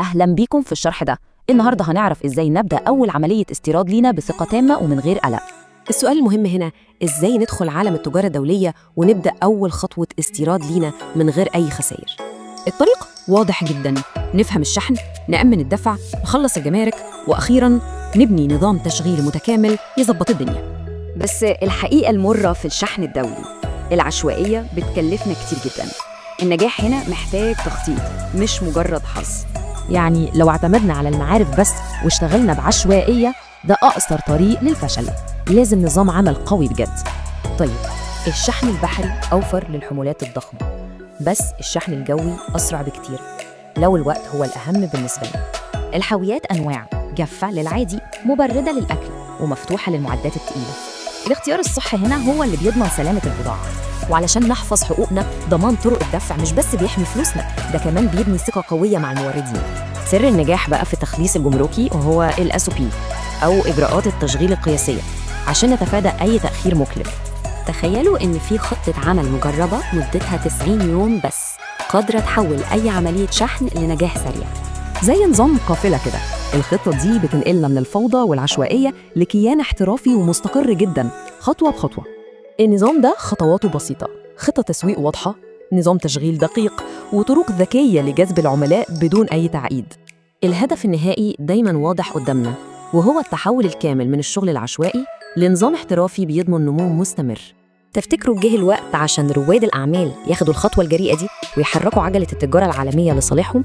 أهلا بيكم في الشرح ده. النهاردة هنعرف إزاي نبدأ أول عملية استيراد لينا بثقة تامة ومن غير قلق. السؤال المهم هنا، إزاي ندخل عالم التجارة الدولية ونبدأ أول خطوة استيراد لينا من غير أي خسائر؟ الطريق واضح جداً، نفهم الشحن، نأمن الدفع، نخلص الجمارك، وأخيراً نبني نظام تشغيل متكامل يظبط الدنيا. بس الحقيقة المرة في الشحن الدولي العشوائية بتكلفنا كتير جدا. النجاح هنا محتاج تخطيط مش مجرد حظ. يعني لو اعتمدنا على المعارف بس واشتغلنا بعشوائية، ده أقصر طريق للفشل. لازم نظام عمل قوي بجد. طيب، الشحن البحري أوفر للحمولات الضخمة، بس الشحن الجوي أسرع بكتير لو الوقت هو الأهم بالنسبة لنا. الحاويات أنواع، جافة للعادي، مبردة للأكل، ومفتوحة للمعدات التقيلة. الاختيار الصح هنا هو اللي بيضمن سلامة البضاعة. وعلشان نحفظ حقوقنا، ضمان طرق الدفع مش بس بيحمي فلوسنا، ده كمان بيبني ثقة قوية مع الموردين. سر النجاح بقى في التخليص الجمركي وهو SOP أو إجراءات التشغيل القياسية، عشان نتفادى أي تأخير مكلف. تخيلوا إن في خطة عمل مجربة مدتها 90 يوم بس، قادرة تحول أي عملية شحن لنجاح سريع. زي نظام قافلة كده. الخطة دي بتنقلنا من الفوضى والعشوائية لكيان احترافي ومستقر جدا، خطوة بخطوة. النظام ده خطواته بسيطة، خطة تسويق واضحة، نظام تشغيل دقيق، وطرق ذكية لجذب العملاء بدون أي تعقيد. الهدف النهائي دايما واضح قدامنا، وهو التحول الكامل من الشغل العشوائي لنظام احترافي بيضمن نمو مستمر. تفتكروا جه الوقت عشان رواد الأعمال ياخدوا الخطوة الجريئة دي ويحركوا عجلة التجارة العالمية لصالحهم؟